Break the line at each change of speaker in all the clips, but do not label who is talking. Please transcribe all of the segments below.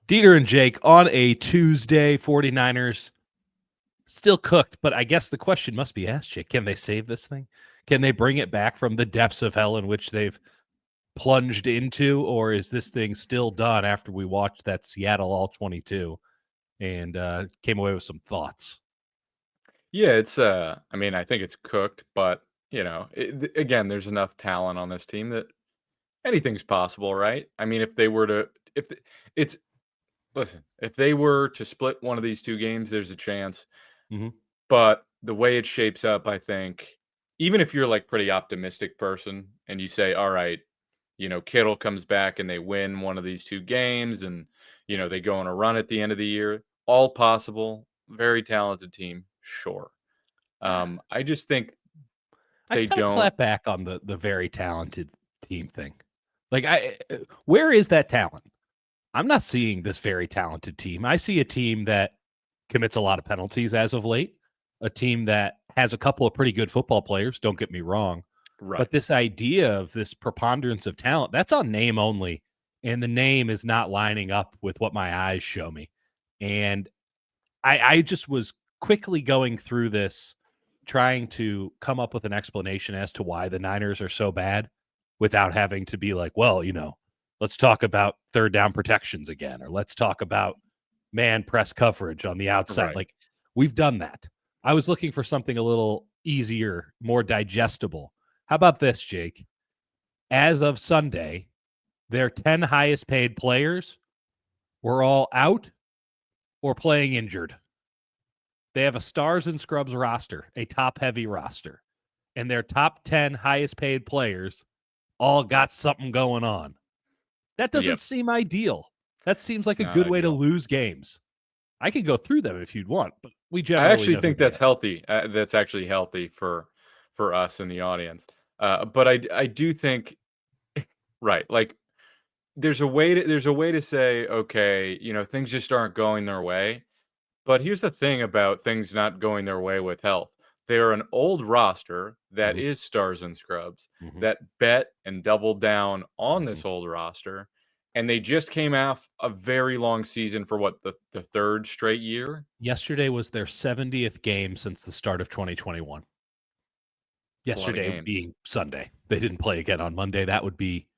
Dieter and Jake on a Tuesday. 49ers still cooked, but I guess the question must be asked, Jake, can they save this thing? Can they bring it back from the depths of hell in which they've plunged into, or is this thing still done after we watched that Seattle All-22 and came away with some thoughts?
Yeah, I mean, I think it's cooked, but, again, there's enough talent on this team that anything's possible, right? I mean, if they were to if the it's listen, if they were to split one of these 2 games, there's a chance,
Mhm.
but the way it shapes up, I think, even if you're, like, pretty optimistic person and you say, "All right, Kittle comes back and they win one of these 2 games and, they go on a run at the end of the year," all possible, very talented team, sure. I just think
I
they
kind of
don't.
clap back on the very talented team thing. Like, where is that talent? I'm not seeing this very talented team. I see a team that commits a lot of penalties as of late, a team that has a couple of pretty good football players, don't get me wrong. But
Right.
this idea of this preponderance of talent, that's on name only. And the name is not lining up with what my eyes show me. And I just was quickly going through this, trying to come up with an explanation as to why the Niners are so bad without having to be like, well, let's talk about third down protections again, or let's talk about man press coverage on the outside.
Right.
Like, we've done that. I was looking for something a little easier, more digestible. How about this, Jake? As of Sunday, their 10 highest paid players were all out or playing injured. They have a stars and scrubs roster, a top heavy roster, and their top 10 highest paid players all got something going on. That doesn't
Yep.
seem ideal. That seems like
It's
a
not
good way to
ideal.
lose games. I can go through them if you'd want, but we
I
generally
actually
know who
think
they
that's
are.
healthy. That's actually healthy for us in the audience. But I do think right, like there's a way to say, okay, things just aren't going their way. But here's the thing about things not going their way with health. They're an old roster that
Mhm,
is stars and scrubs
mhm,
that bet and doubled down on
mhm.
this old roster. And they just came off a very long season for what, the third straight year?
Yesterday was their 70th game since the start of 2021.
It's a lot of
Yesterday
games.
being Sunday. They didn't play again on Monday. That would be,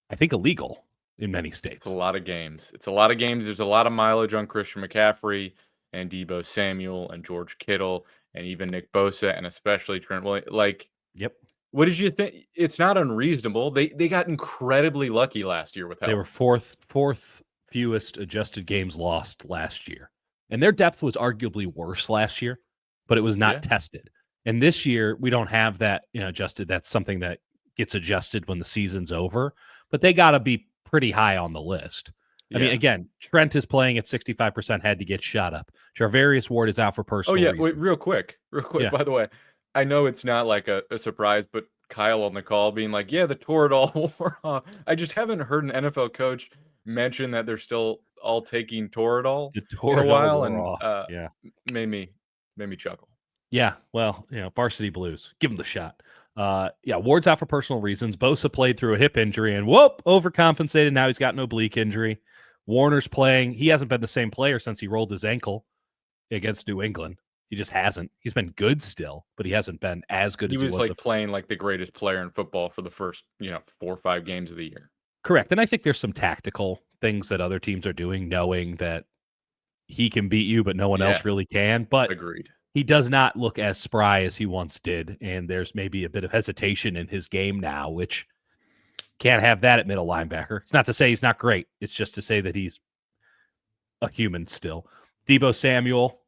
I think, illegal in many
It's a
states.
lot of games. It's a lot of games. There's a lot of mileage on Christian McCaffrey and Debo Samuel and George Kittle and even Nick Bosa and especially Trent Williams. Like,
Yep.
what did you think? It's not unreasonable. They got incredibly lucky last year with
They were
health.
fourth fewest adjusted games lost last year. And their depth was arguably worse last year, but it was not
Yeah.
tested. And this year we don't have that, adjusted. That's something that gets adjusted when the season's over, but they got to be pretty high on the list. I mean,
Yeah.
again, Trent is playing at 65%, had to get shot up. Jarvarius Ward is out for
Oh,
personal
yeah. Wait,
reasons.
real quick.
Yeah.
By the way, I know it's not like a surprise, but Kyle on the call being like, "Yeah, the Toradol wore off." I just haven't heard an NFL coach mention that they're still all taking Toradol
The
in a
Toradol
while,
wore
and
off. Yeah.
made me made me chuckle.
Yeah, well, varsity blues. Give him the shot. Yeah, Ward's out for personal reasons. Bosa played through a hip injury and whoop, overcompensated. Now he's got an oblique injury. Warner's playing. He hasn't been the same player since he rolled his ankle against New England. He just hasn't. He's been good still, but he hasn't been as good
He
as he
was
was.
like playing like the greatest player in football for the first, 4 or 5 games of the year.
Correct. And I think there's some tactical things that other teams are doing, knowing that he can beat you, but no one else
Yeah,
really can. But
agreed.
he does not look as spry as he once did. And there's maybe a bit of hesitation in his game now, which can't have that at middle linebacker. It's not to say he's not great. It's just to say that he's a human still. Debo Samuel,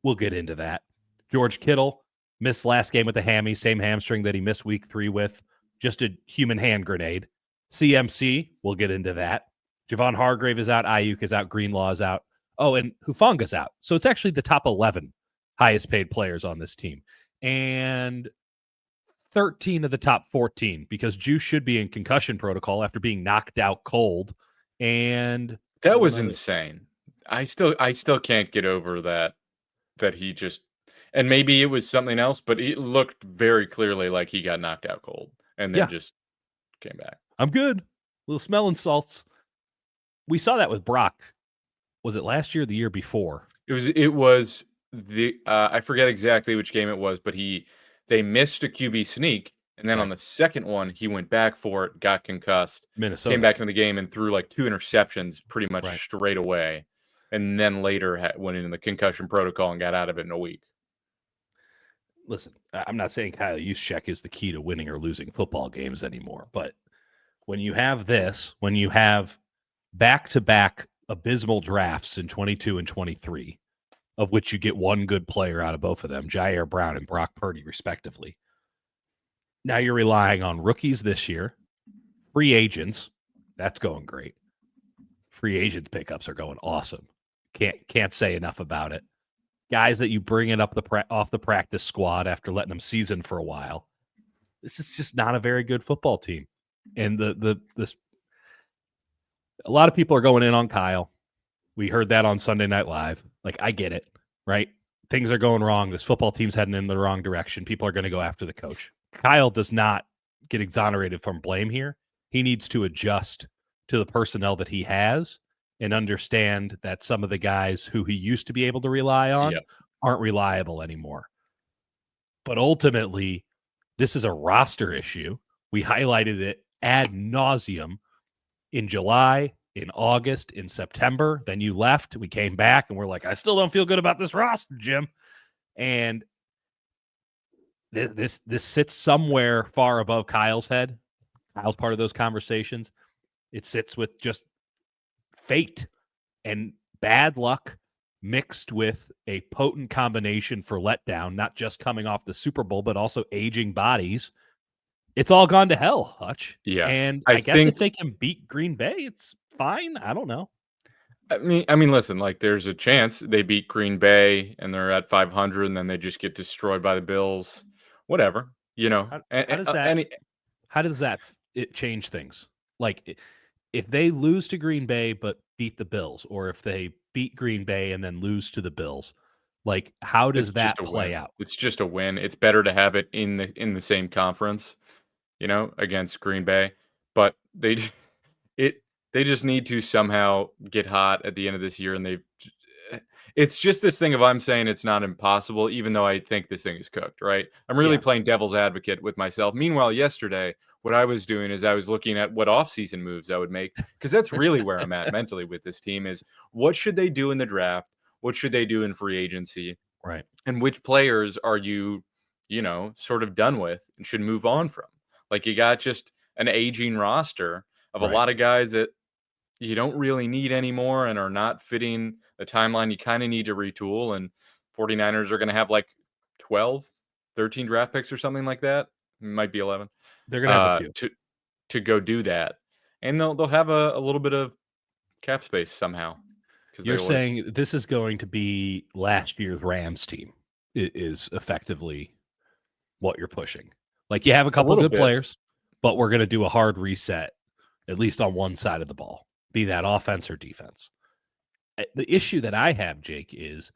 we'll get into that. George Kittle missed last game with a hammy, same hamstring that he missed week 3 with. Just a human hand grenade. CMC, we'll get into that. Javon Hargrave is out. Ayuk is out. Greenlaw is out. Oh, and Hufanga's out. So it's actually the top 11 highest paid players on this team. And 13 of the top 14 because Juice should be in concussion protocol after being knocked out cold. And
That
one
was
other.
insane. I still can't get over that he just and maybe it was something else, but it looked very clearly like he got knocked out cold and then
Yeah,
just came back.
I'm good. Little smelling salts. We saw that with Brock Was it last year or the year before?
It was the I forget exactly which game it was, but they missed a QB sneak, and then on
Right.
the second one, he went back for it, got concussed, came
Minnesota.
back into the game and threw like 2 interceptions pretty
Right.
much straight away, and then later went into the concussion protocol and got out of it in a week.
Listen, I'm not saying Kyle Juszczyk is the key to winning or losing football games anymore, but when you have this, when you have back-to-back abysmal drafts in 22 and 23, of which you get one good player out of both of them, Jair Brown and Brock Purdy, respectively. Now you're relying on rookies this year, free agents. That's going great. Free agents pickups are going awesome. Can't say enough about it. Guys that you bring it up off the practice squad after letting them season for a while. This is just not a very good football team. And this a lot of people are going in on Kyle. We heard that on Sunday Night Live. Like, I get it, right? Things are going wrong. This football team's heading in the wrong direction. People are going to go after the coach. Kyle does not get exonerated from blame here. He needs to adjust to the personnel that he has and understand that some of the guys who he used to be able to rely on
Yep.
aren't reliable anymore. But ultimately, this is a roster issue. We highlighted it ad nauseum in July, in August, in September. Then you left. We came back and we're like, I still don't feel good about this roster, Jim. And this sits somewhere far above Kyle's head. Kyle's part of those conversations. It sits with just fate and bad luck mixed with a potent combination for letdown, not just coming off the Super Bowl, but also aging bodies. It's all gone to hell, Hutch.
Yeah.
And
I
I guess if
think
they can beat Green Bay, it's fine. I don't know.
I mean, listen, like there's a chance they beat Green Bay and they're at 500 and then they just get destroyed by the Bills. Whatever, you know.
How does that it change things? Like, if they lose to Green Bay but beat the Bills, or if they beat Green Bay and then lose to the Bills, like, how
It's
does
just
that
a
play
win.
out?
It's just a win. It's better to have it in the same conference, against Green Bay, but it they just need to somehow get hot at the end of this year, and it's just this thing of I'm saying it's not impossible, even though I think this thing is cooked, right? I'm really
Yeah,
playing devil's advocate with myself. Meanwhile, yesterday, what I was doing is I was looking at what offseason moves I would make, because that's really where I'm at mentally with this team is what should they do in the draft? What should they do in free agency?
right,
And which players are you sort of done with and should move on from? Like you got just an aging roster of a
right.
lot of guys that you don't really need anymore and are not fitting the timeline you kind of need to retool. And 49ers are going to have like 12, 13 draft picks or something like that. Might be 11
They're gonna have a few.
to go do that. And they'll have a little bit of cap space somehow because they
You're
always
saying this is going to be last year's Rams team is effectively what you're pushing. Like, you have a
a
couple
little
good
bit.
players, but we're going to do a hard reset, at least on one side of the ball, be that offense or defense. The issue that I have, Jake, is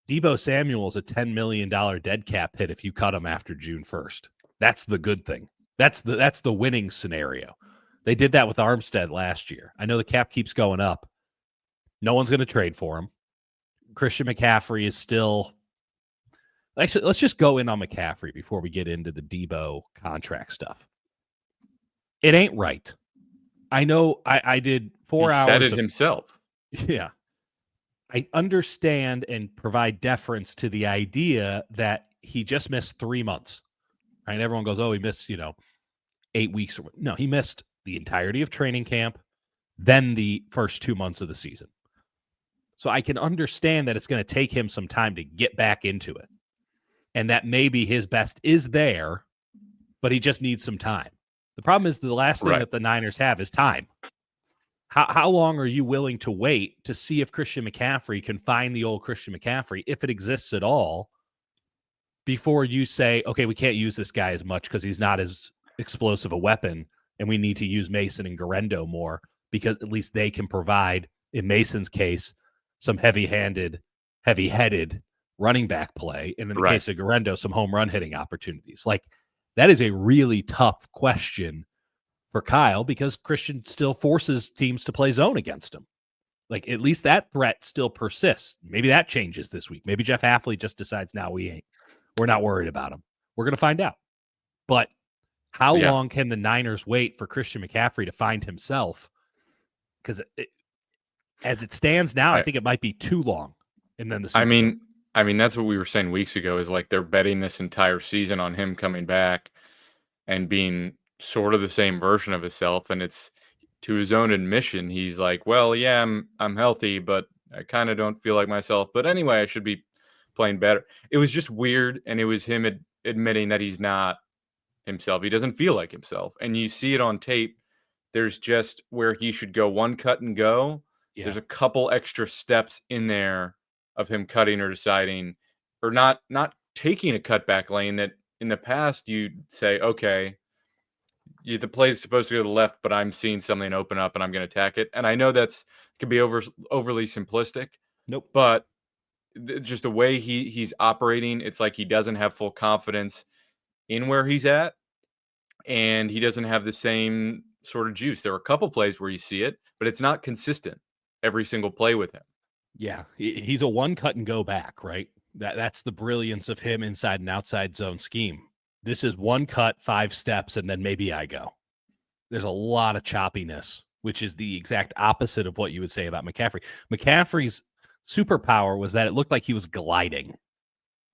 Deebo Samuel's a $10 million dead cap hit if you cut him after June 1st. That's the good thing. That's the winning scenario. They did that with Armstead last year. I know the cap keeps going up. No one's going to trade for him. Christian McCaffrey is still. Actually, let's just go in on McCaffrey before we get into the Deebo contract stuff. It ain't right. I know I did
He
4
said
hours
it
of.
himself.
Yeah. I understand and provide deference to the idea that he just missed 3 months. Right? Everyone goes, "Oh, he missed, 8 weeks." No, he missed the entirety of training camp, then the first 2 months of the season. So I can understand that it's going to take him some time to get back into it. And that maybe his best is there, but he just needs some time. The problem is the last thing
Right.
that the Niners have is time. How long are you willing to wait to see if Christian McCaffrey can find the old Christian McCaffrey, if it exists at all, before you say, okay, we can't use this guy as much because he's not as explosive a weapon, and we need to use Mason and Garendo more because at least they can provide, in Mason's case, some heavy-headed running back play, and in the
Right.
case of Garendo, some home run hitting opportunities. Like, that is a really tough question for Kyle because Christian still forces teams to play zone against him. Like, at least that threat still persists. Maybe that changes this week. Maybe Jeff Hafley just decides, now we're not worried about him. We're going to find out. But how
Yeah.
long can the Niners wait for Christian McCaffrey to find himself? Because as it stands now, I think it might be too long. And then the season.
I mean, that's what we were saying weeks ago, is like they're betting this entire season on him coming back and being sort of the same version of himself. And it's, to his own admission, he's like, well, yeah, I'm healthy, but I kind of don't feel like myself. But anyway, I should be playing better. It was just weird. And it was him admitting that he's not himself. He doesn't feel like himself. And you see it on tape. There's just where he should go one cut and go.
Yeah.
There's a couple extra steps in there of him cutting or deciding, or not taking a cutback lane that in the past you'd say, okay, the play is supposed to go to the left, but I'm seeing something open up and I'm going to attack it. And I know that's could be overly simplistic.
Nope.
But just the way he's operating, it's like he doesn't have full confidence in where he's at, and he doesn't have the same sort of juice. There are a couple plays where you see it, but it's not consistent every single play with him.
Yeah, he's a one cut and go back, right? That's the brilliance of him inside and outside zone scheme. This is one cut, 5 steps, and then maybe I go. There's a lot of choppiness, which is the exact opposite of what you would say about McCaffrey. McCaffrey's superpower was that it looked like he was gliding.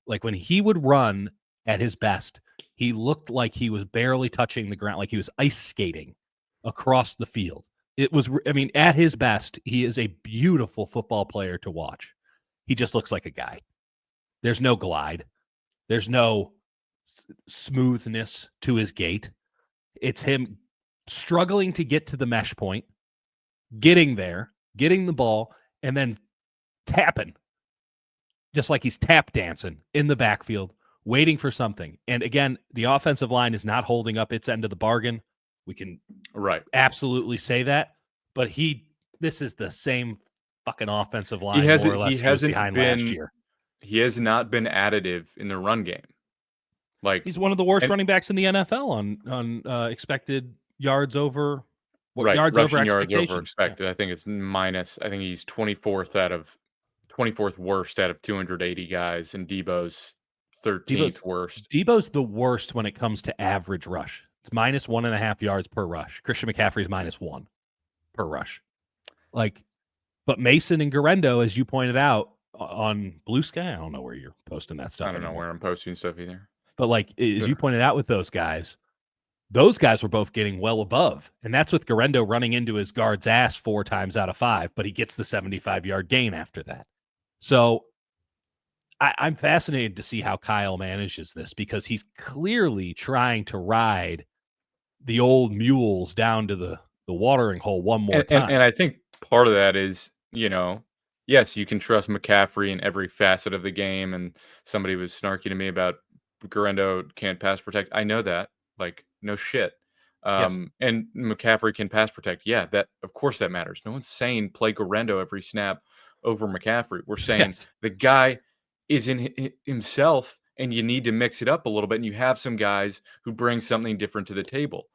Like when he would run at his best, he looked like he was barely touching the ground, like he was ice skating across the field. It was, I mean, at his best, he is a beautiful football player to watch. He just looks like a guy. There's no glide. There's no smoothness to his gait. It's him struggling to get to the mesh point, getting there, getting the ball, and then tapping, just like he's tap dancing in the backfield, waiting for something. And again, the offensive line is not holding up its end of the bargain. We can absolutely say that. But this is the same fucking offensive line, more or less, he was behind last year.
He has not been additive in the run game. Like,
he's one of the worst running backs in the NFL on expected yards over.
Yards over expected. Yeah. I think it's minus. I think he's 24th worst out of 280 guys, and Debo's 13th worst.
Debo's the worst when it comes to average rush. It's minus 1.5 yards per rush. Christian McCaffrey's minus 1 per rush. But Mason and Garendo, as you pointed out on Blue Sky, I don't know where you're posting that stuff.
I don't know where I'm posting stuff either.
But as you pointed out with those guys were both getting well above. And that's with Garendo running into his guard's ass 4 times out of 5, but he gets the 75-yard gain after that. So I'm fascinated to see how Kyle manages this, because he's clearly trying to ride the old mules down to the watering hole one more time.
And I think part of that is, yes, you can trust McCaffrey in every facet of the game. And somebody was snarky to me about Garendo can't pass protect. I know that. Like, no shit.
Yes.
And McCaffrey can pass protect. Yeah, that of course that matters. No one's saying play Garendo every snap over McCaffrey. We're saying the guy is in himself, and you need to mix it up a little bit. And you have some guys who bring something different to the table.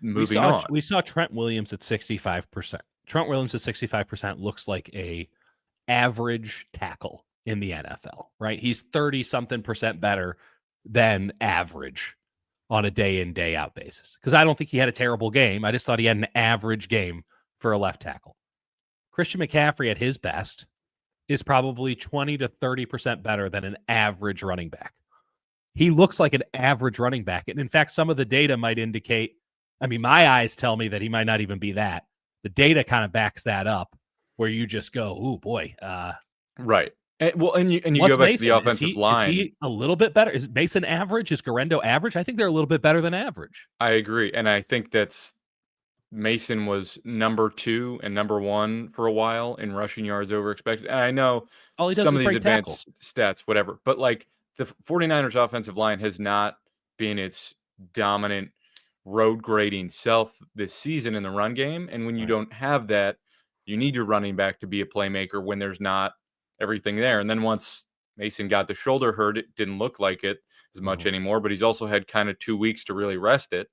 Moving on.
We saw Trent Williams at 65%. Trent Williams at 65% looks like a average tackle in the NFL, right? He's 30-something% better than average on a day in, day out basis. Because I don't think he had a terrible game. I just thought he had an average game for a left tackle. Christian McCaffrey at his best is probably 20 to 30% better than an average running back. He looks like an average running back. And in fact, some of the data might indicate, my eyes tell me that he might not even be that. The data kind of backs that up, where you just go, oh boy.
Right. And you go back to the offensive line.
Is he a little bit better? Is Mason average? Is Garendo average? I think they're a little bit better than average.
I agree. And I think that's Mason was number 2 and number 1 for a while in rushing yards over expected. And I know some of these advanced stats, whatever. But the 49ers offensive line has not been its dominant road grading self this season in the run game. And when you don't have that, you need your running back to be a playmaker when there's not everything there. And then once Mason got the shoulder hurt, it didn't look like it as much anymore, but he's also had kind of 2 weeks to really rest it.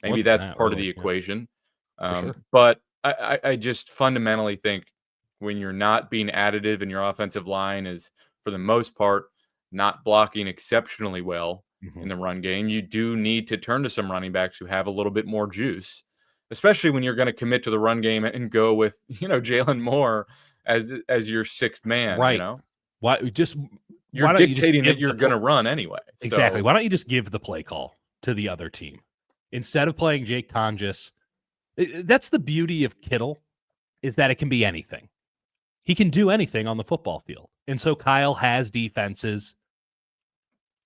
Maybe that's part of the equation.
Sure.
But I just fundamentally think when you're not being additive and your offensive line is, for the most part, not blocking exceptionally well in the run game, you do need to turn to some running backs who have a little bit more juice, especially when you're going to commit to the run game and go with, Jalen Moore as your sixth man,
Right. Why
You're
don't you just
dictating that
give
you're going to run anyway.
exactly?
So
Why don't you just give the play call to the other team instead of playing Jake Tonjes? That's the beauty of Kittle, is that it can be anything. He can do anything on the football field. And so Kyle has defenses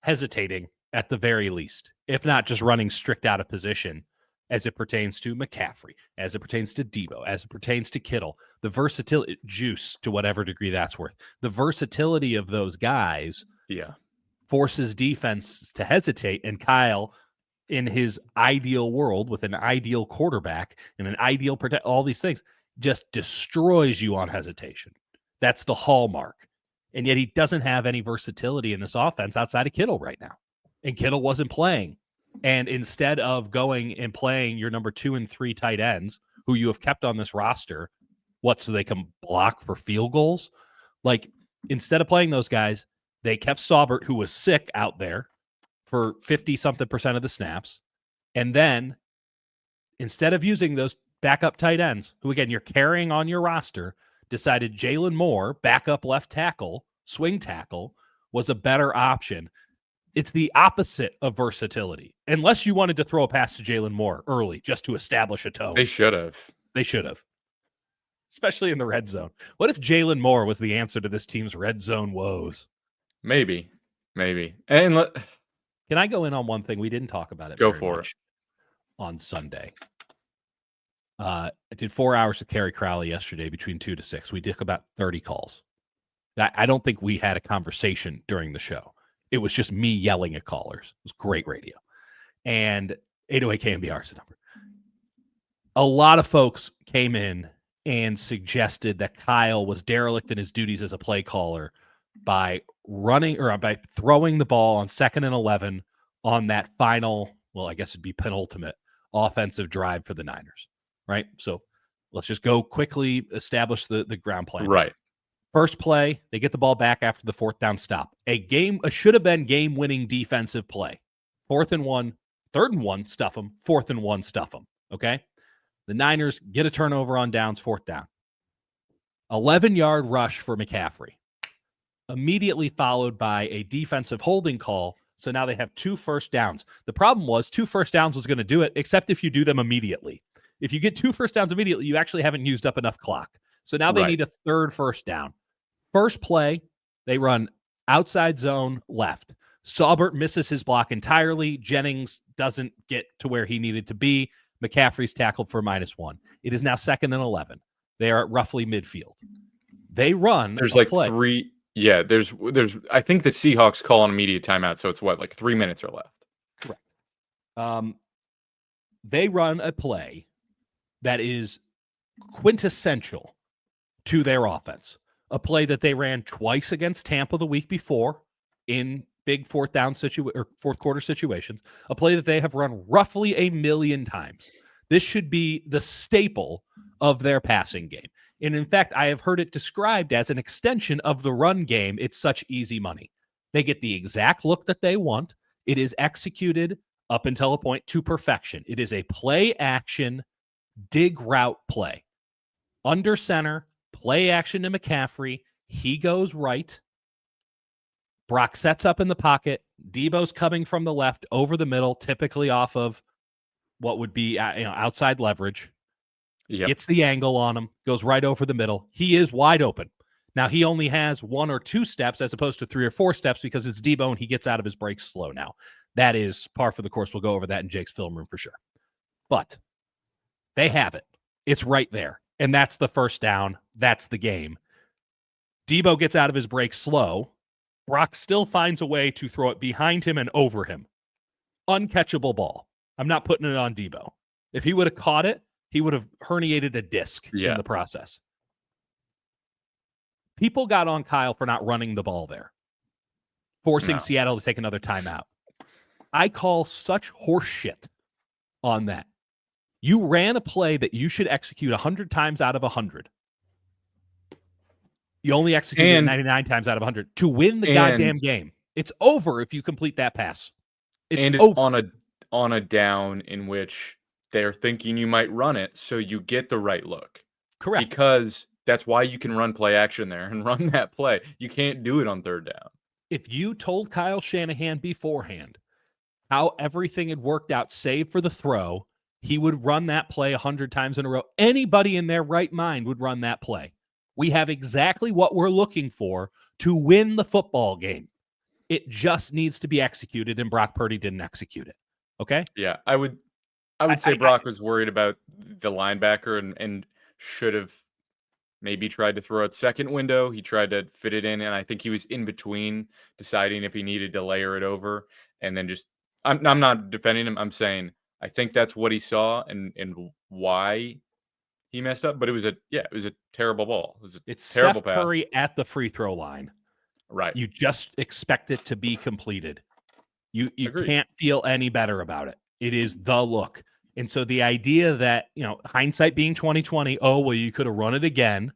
hesitating at the very least, if not just running strict out of position as it pertains to McCaffrey, as it pertains to Debo, as it pertains to Kittle, the versatility, juice to whatever degree that's worth. The versatility of those guys forces defense to hesitate, and Kyle, in his ideal world with an ideal quarterback and an ideal all these things, just destroys you on hesitation. That's the hallmark. And yet he doesn't have any versatility in this offense outside of Kittle right now. And Kittle wasn't playing. And instead of going and playing your number 2 and 3 tight ends, who you have kept on this roster, so they can block for field goals? Like, instead of playing those guys, they kept Saubert, who was sick, out there for 50-something% of the snaps. And then, instead of using those backup tight ends, who, again, you're carrying on your roster, decided Jalen Moore, backup left tackle, swing tackle, was a better option. It's the opposite of versatility. Unless you wanted to throw a pass to Jalen Moore early just to establish a tone.
They should have.
Especially in the red zone. What if Jalen Moore was the answer to this team's red zone woes?
Maybe. And
can I go in on one thing? We didn't talk about it.
Go for it.
On Sunday. I did 4 hours with Kerry Crowley yesterday between 2 to 6. We did about 30 calls. I don't think we had a conversation during the show. It was just me yelling at callers. It was great radio. And 808 KMBR is the number. A lot of folks came in and suggested that Kyle was derelict in his duties as a play caller by by throwing the ball on 2nd and 11 on that final, well, I guess it'd be penultimate offensive drive for the Niners. Right? So let's just go quickly establish the ground plan.
Right.
First play, they get the ball back after the 4th down stop. A should have been game-winning defensive play. 4th and 1, 3rd and 1, stuff them. 4th and 1, stuff them. Okay? The Niners get a turnover on downs, 4th down. 11-yard rush for McCaffrey. Immediately followed by a defensive holding call. So now they have 2 first downs. The problem was 2 first downs was going to do it, except if you do them immediately. If you get 2 first downs immediately, you actually haven't used up enough clock. So now they need a 3rd first down. First play, they run outside zone left. Saubert misses his block entirely. Jennings doesn't get to where he needed to be. McCaffrey's tackled for -1. It is now 2nd and 11. They are at roughly midfield. They run.
There's like
play.
3. Yeah, there's. I think the Seahawks call an immediate timeout, so it's like 3 minutes are left.
Correct. They run a play that is quintessential to their offense. A play that they ran twice against Tampa the week before in big fourth quarter situations. A play that they have run roughly 1 million times. This should be the staple of their passing game. And in fact, I have heard it described as an extension of the run game. It's such easy money. They get the exact look that they want. It is executed up until a point to perfection. It is a play action dig route play. Under center, play action to McCaffrey. He goes right. Brock sets up in the pocket. Debo's coming from the left over the middle, typically off of what would be outside leverage.
Yep.
Gets the angle on him, goes right over the middle. He is wide open. Now, he only has 1 or 2 steps as opposed to 3 or 4 steps because it's Debo and he gets out of his breaks slow now. That is par for the course. We'll go over that in Jake's film room for sure. But they have it. It's right there. And that's the first down. That's the game. Debo gets out of his break slow. Brock still finds a way to throw it behind him and over him. Uncatchable ball. I'm not putting it on Debo. If he would have caught it, he would have herniated a disc in the process. People got on Kyle for not running the ball there, forcing Seattle to take another timeout. I call such horseshit on that. You ran a play that you should execute 100 times out of 100. You only execute it
And
99 times out of 100 to win the
and
goddamn game. It's over if you complete that pass. It's
and it's
over.
on a down in which they're thinking you might run it, so you get the right look.
Correct.
Because that's why you can run play action there and run that play. You can't do it on third down.
If you told Kyle Shanahan beforehand how everything had worked out, save for the throw, he would run that play 100 times in a row. Anybody in their right mind would run that play. We have exactly what we're looking for to win the football game. It just needs to be executed, and Brock Purdy didn't execute it. Okay?
Yeah, I would say Brock was worried about the linebacker and should have maybe tried to throw out second window. He tried to fit it in, and I think he was in between deciding if he needed to layer it over and then just I'm not defending him. I'm saying I think that's what he saw and why he messed up, but it was a terrible ball. It was a
It's
terrible
Steph
pass.
Curry at the free throw line.
Right.
You just expect it to be completed. You
Agreed.
can't feel any better about it. It is the look. And so the idea that, hindsight being 2020, oh, well, you could have run it again.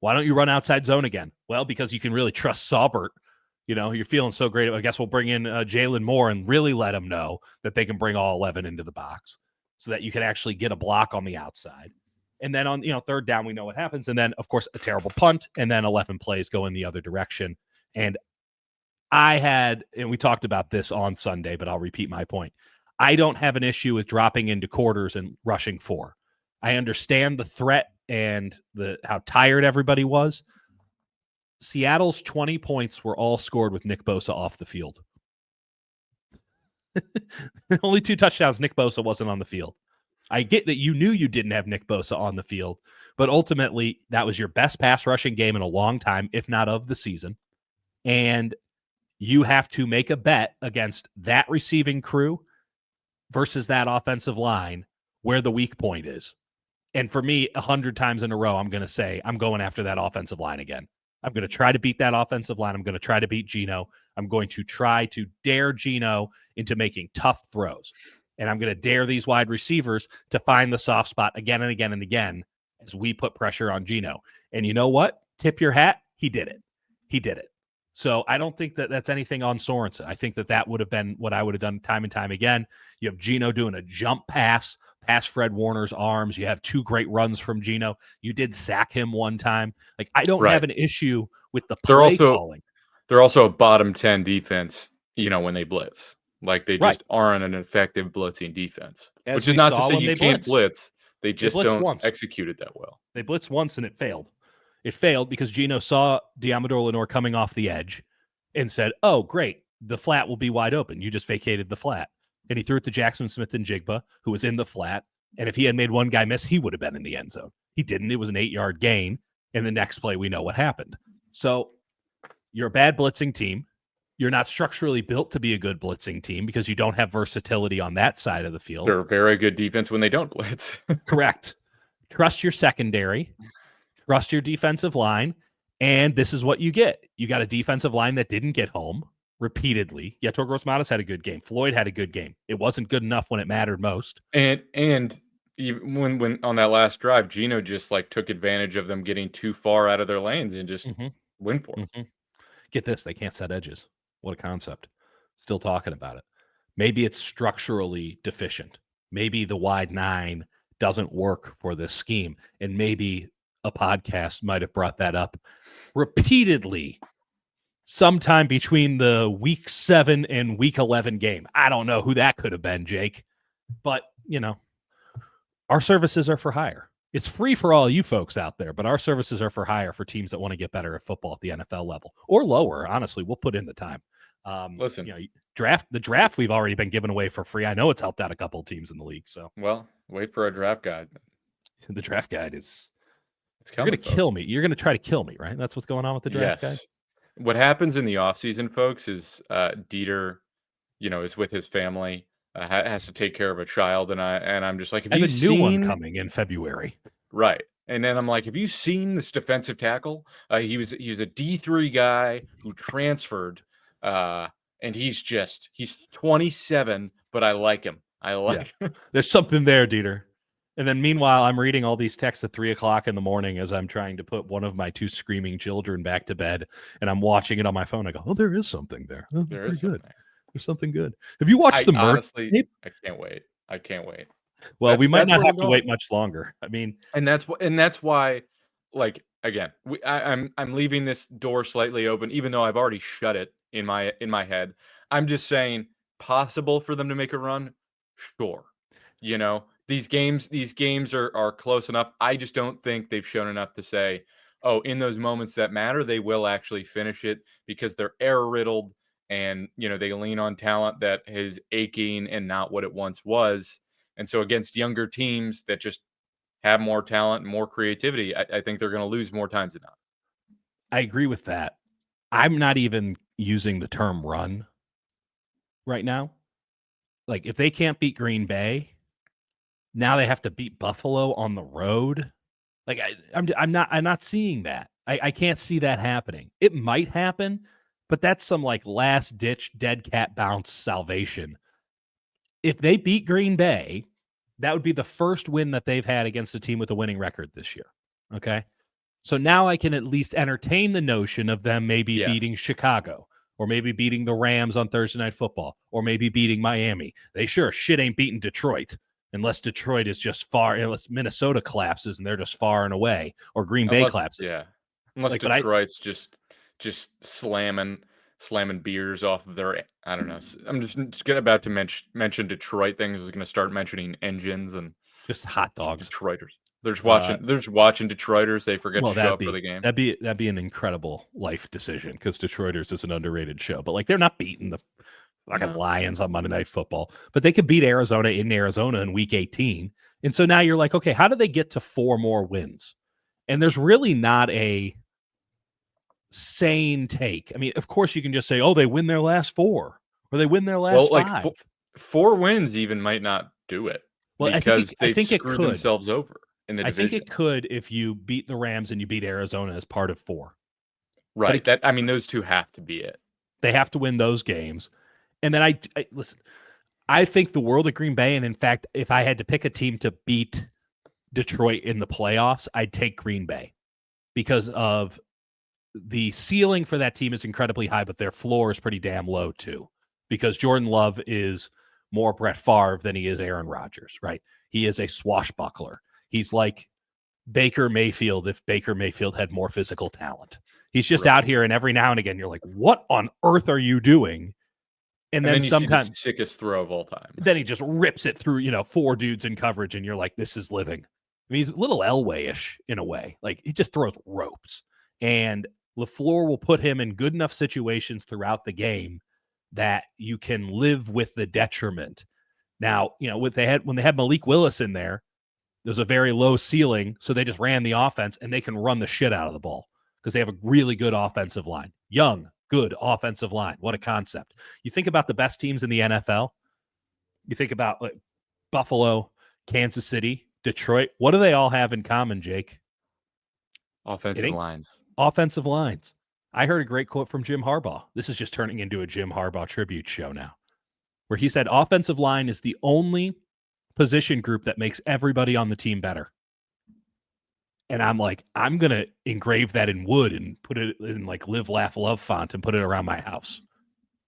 Why don't you run outside zone again? Well, because you can really trust Saubert. You're feeling so great. I guess we'll bring in Jalen Moore and really let him know that they can bring all 11 into the box so that you can actually get a block on the outside. And then on, third down, we know what happens. And then, of course, a terrible punt. And then 11 plays go in the other direction. And we talked about this on Sunday, but I'll repeat my point. I don't have an issue with dropping into quarters and rushing 4. I understand the threat and how tired everybody was. Seattle's 20 points were all scored with Nick Bosa off the field. Only 2 touchdowns, Nick Bosa wasn't on the field. I get that you knew you didn't have Nick Bosa on the field, but ultimately that was your best pass rushing game in a long time, if not of the season. And you have to make a bet against that receiving crew versus that offensive line where the weak point is. And for me, 100 times in a row, I'm going to say I'm going after that offensive line again. I'm going to try to beat that offensive line. I'm going to try to beat Geno. I'm going to try to dare Geno into making tough throws. And I'm going to dare these wide receivers to find the soft spot again and again and again as we put pressure on Geno. And you know what? Tip your hat. He did it. He did it. So I don't think that that's anything on Sorensen. I think that would have been what I would have done time and time again. You have Geno doing a jump pass past Fred Warner's arms. You have 2 great runs from Geno. You did sack him one time. Like, I don't have an issue with the play calling.
They're also a bottom 10 defense, when they blitz. Like, they just aren't an effective blitzing defense. Which is not to say you can't blitz. They just don't execute it that well.
They blitzed once and it failed. It failed because Geno saw Diamador Lenore coming off the edge and said, oh, great, the flat will be wide open. You just vacated the flat. And he threw it to Jackson Smith and Jigba, who was in the flat. And if he had made one guy miss, he would have been in the end zone. He didn't. It was an 8-yard gain. And the next play, we know what happened. So you're a bad blitzing team. You're not structurally built to be a good blitzing team because you don't have versatility on that side of the field.
They're a very good defense when they don't blitz.
Correct. Trust your secondary. Trust your defensive line, and this is what you get. You got a defensive line that didn't get home repeatedly. Yetur Gross-Matos had a good game. Floyd had a good game. It wasn't good enough when it mattered most.
And even when on that last drive, Geno just took advantage of them getting too far out of their lanes and just went for it.
Get this, they can't set edges. What a concept. Still talking about it. Maybe it's structurally deficient. Maybe the wide 9 doesn't work for this scheme, and maybe a podcast might have brought that up repeatedly sometime between the week 7 and week 11 game. I don't know who that could have been, Jake, but our services are for hire. It's free for all you folks out there, but our services are for hire for teams that want to get better at football at the NFL level or lower. Honestly, we'll put in the time.
Listen,
the draft we've already been giving away for free. I know it's helped out a couple of teams in the league. So,
well, wait for a draft guide.
The draft guide is.
You're
going to kill me. You're going to try to kill me, right? That's what's going on with the draft guide?
What happens in the offseason, folks, is Dieter, is with his family, has to take care of a child, and I'm just like, have you seen...
new one coming in February.
Right. And then I'm like, have you seen this defensive tackle? He was a D3 guy who transferred, and he's 27, but I like him. Him.
There's something there, Dieter. And then meanwhile, I'm reading all these texts at 3:00 in the morning as I'm trying to put one of my 2 screaming children back to bed, and I'm watching it on my phone. I go, "Oh, there is something there. Oh,
There
pretty
is some
good.
there.
There's something good." Have you watched
I
the Murray
honestly,
tape?
I can't wait. I can't wait.
Well, we might
That's
not
where we're
have to wait
going.
much longer. I mean,
And that's why, like, again, I'm leaving this door slightly open, even though I've already shut it in my head. I'm just saying, possible for them to make a run, sure. These games are close enough. I just don't think they've shown enough to say, oh, in those moments that matter, they will actually finish it because they're error riddled and they lean on talent that is aching and not what it once was. And so against younger teams that just have more talent and more creativity, I think they're going to lose more times than not.
I agree with that. I'm not even using the term run right now. Like, if they can't beat Green Bay, now they have to beat Buffalo on the road. Like, I'm not seeing that. I can't see that happening. It might happen, but that's some like last ditch dead cat bounce salvation. If they beat Green Bay, that would be the first win that they've had against a team with a winning record this year. Okay. So now I can at least entertain the notion of them maybe
Yeah.
beating Chicago or maybe beating the Rams on Thursday Night Football or maybe beating Miami. They sure shit ain't beating Detroit unless Detroit is just far, unless Minnesota collapses and they're just far and away or Green Bay collapses.
Unless
Like,
Detroit's just slamming beers off of their, I don't know. I'm just about to mention Detroit things. I was going to start mentioning engines and
just hot dogs.
Detroiters. They're just watching Detroiters. They forget to show up for the game.
That'd be an incredible life decision because Detroiters is an underrated show. But like, they're not beating the fucking Lions on Monday Night Football, but they could beat Arizona in Arizona in Week 18. And so now you're like, okay, how do they get to 4 more wins? And there's really not a sane take. I mean, of course you can just say, oh, they win their last 4 or they win their last 5.
4 wins even might not do it because
I think
they've screwed themselves over in the division.
I think it could if you beat the Rams and you beat Arizona as part of 4.
Right. Those two have to be it.
They have to win those games. And then I listen, I think the world of Green Bay. And in fact, if I had to pick a team to beat Detroit in the playoffs, I'd take Green Bay because of the ceiling for that team is incredibly high, but their floor is pretty damn low too, because Jordan Love is more Brett Favre than he is Aaron Rodgers, right? He is a swashbuckler. He's like Baker Mayfield if Baker Mayfield had more physical talent. He's just out here, and every now and again, you're like, what on earth are you doing? And then sometimes
see the sickest throw of all time.
Then he just rips it through, 4 dudes in coverage, and you're like, this is living. I mean, he's a little Elway-ish in a way. Like, he just throws ropes. And LaFleur will put him in good enough situations throughout the game that you can live with the detriment. Now, when they had Malik Willis in there's a very low ceiling, so they just ran the offense, and they can run the shit out of the ball because they have a really good offensive line. Young, good offensive line. What a concept. You think about the best teams in the NFL. You think about Buffalo, Kansas City, Detroit. What do they all have in common, Jake?
Offensive lines.
Offensive lines. I heard a great quote from Jim Harbaugh. This is just turning into a Jim Harbaugh tribute show now, where he said offensive line is the only position group that makes everybody on the team better. And I'm like, I'm going to engrave that in wood and put it in like live, laugh, love font and put it around my house.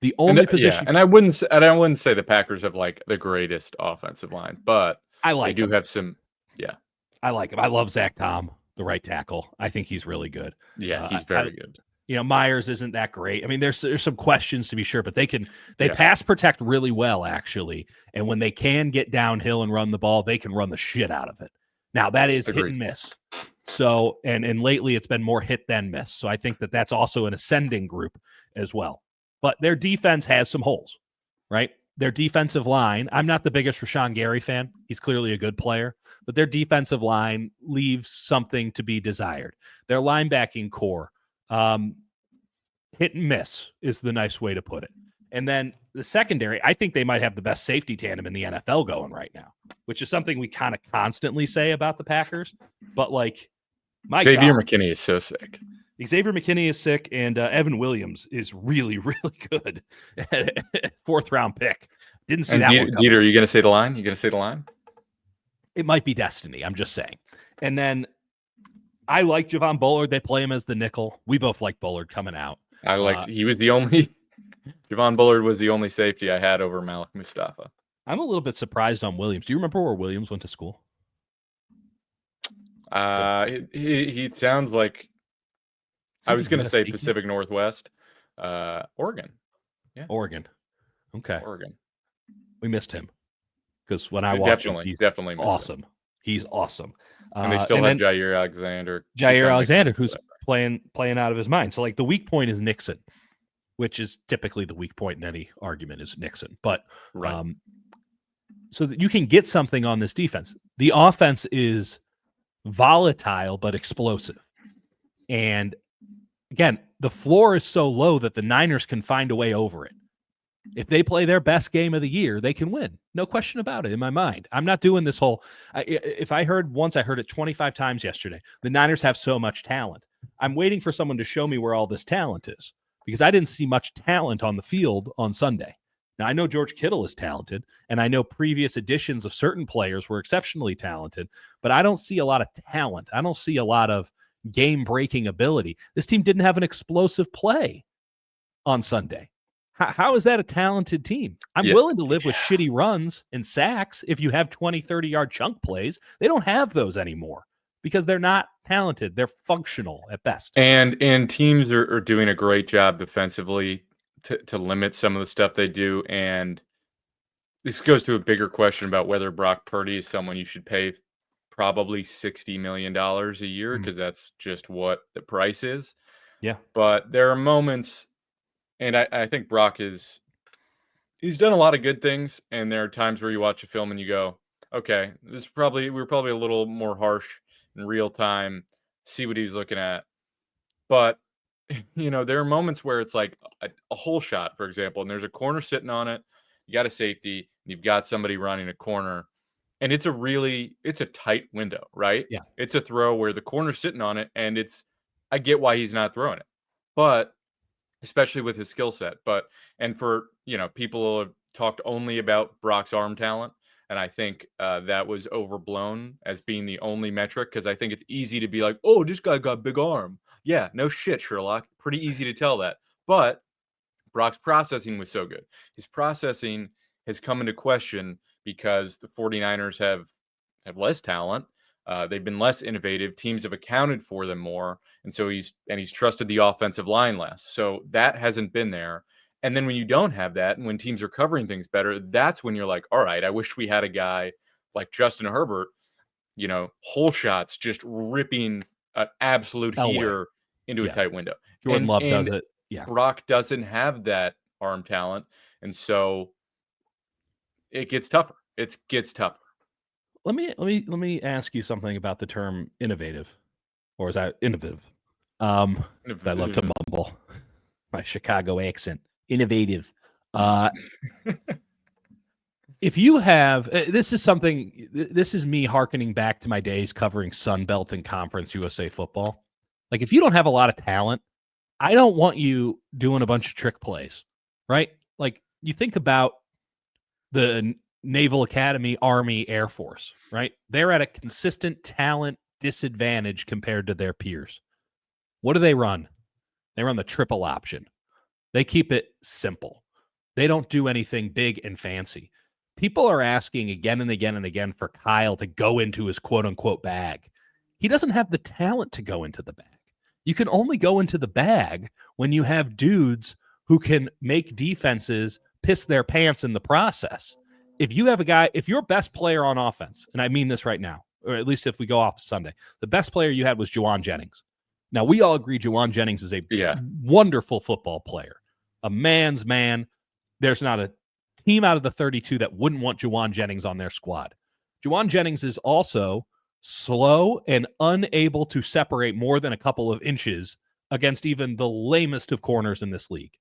The only position.
Yeah, and I wouldn't say the Packers have like the greatest offensive line, but they do have some. Yeah,
I like him. I love Zach Tom, the right tackle. I think he's really good.
Yeah, he's very good.
Myers isn't that great. I mean, there's some questions to be sure, but they pass protect really well, actually. And when they can get downhill and run the ball, they can run the shit out of it. Now, that is hit and miss. So, and lately it's been more hit than miss. So I think that's also an ascending group as well. But their defense has some holes, right? Their defensive line, I'm not the biggest Rashawn Gary fan. He's clearly a good player. But their defensive line leaves something to be desired. Their linebacking core, hit and miss is the nice way to put it. And then the secondary, I think they might have the best safety tandem in the NFL going right now, which is something we kind of constantly say about the Packers. But like,
Xavier McKinney is so sick.
Xavier McKinney is sick, and Evan Williams is really, really good. 4th round pick. Didn't see that one.
Dieter, are you going to say the line? You going to say the line?
It might be destiny. I'm just saying. And then I like Javon Bullard. They play him as the nickel. We both like Bullard coming out.
He was the only Javon Bullard was the only safety I had over Malik Mustafa.
I'm a little bit surprised on Williams. Do you remember where Williams went to school?
He sounds like I was going to say Pacific Northwest, Oregon.
Yeah, Oregon. Okay,
Oregon.
We missed him because when I watched him, he's
definitely
awesome. He's awesome.
And they still have Jair Alexander.
Who's playing out of his mind. So like the weak point is Nixon, which is typically the weak point in any argument is Nixon. But so that you can get something on this defense. The offense is volatile but explosive. And again, the floor is so low that the Niners can find a way over it. If they play their best game of the year, they can win. No question about it in my mind. I'm not doing this whole if I heard once, I heard it 25 times yesterday. The Niners have so much talent. I'm waiting for someone to show me where all this talent is because I didn't see much talent on the field on Sunday. Now, I know George Kittle is talented, and I know previous editions of certain players were exceptionally talented, but I don't see a lot of talent. I don't see a lot of game-breaking ability. This team didn't have an explosive play on Sunday. How is that a talented team? I'm willing to live with shitty runs and sacks if you have 20, 30-yard chunk plays. They don't have those anymore because they're not talented. They're functional at best.
And teams are doing a great job defensively to limit some of the stuff they do. And this goes to a bigger question about whether Brock Purdy is someone you should pay probably $60 million a year because that's just what the price is.
Yeah.
But there are moments... And I think Brock he's done a lot of good things. And there are times where you watch a film and you go, okay, we're probably a little more harsh in real time, see what he's looking at. But, there are moments where it's like a hole shot, for example, and there's a corner sitting on it. You got a safety, and you've got somebody running a corner. And it's a tight window, right?
Yeah.
It's a throw where the corner's sitting on it, and I get why he's not throwing it. But especially with his skill set. And for, people have talked only about Brock's arm talent. And I think that was overblown as being the only metric because I think it's easy to be like, oh, this guy got big arm. Yeah, no shit, Sherlock. Pretty easy to tell that. But Brock's processing was so good. His processing has come into question because the 49ers have less talent. They've been less innovative. Teams have accounted for them more. And so he's trusted the offensive line less. So that hasn't been there. And then when you don't have that, and when teams are covering things better, that's when you're like, all right, I wish we had a guy like Justin Herbert, hole shots, just ripping an absolute heater into a tight window.
Jordan Love does it. Yeah.
Brock doesn't have that arm talent. And so it gets tougher. It gets tougher.
Let me ask you something about the term innovative, or is that innovative? I love to mumble my Chicago accent. Innovative. If you have, this is me hearkening back to my days covering Sun Belt and Conference USA football. Like if you don't have a lot of talent, I don't want you doing a bunch of trick plays, right? Like you think about the Naval Academy, Army, Air Force, right? They're at a consistent talent disadvantage compared to their peers. What do they run? They run the triple option. They keep it simple. They don't do anything big and fancy. People are asking again and again and again for Kyle to go into his quote-unquote bag. He doesn't have the talent to go into the bag. You can only go into the bag when you have dudes who can make defenses piss their pants in the process. If you have a guy, if your best player on offense, and I mean this right now, or at least if we go off Sunday, the best player you had was Juwan Jennings. Now, we all agree Juwan Jennings is a wonderful football player, a man's man. There's not a team out of the 32 that wouldn't want Juwan Jennings on their squad. Juwan Jennings is also slow and unable to separate more than a couple of inches against even the lamest of corners in this league.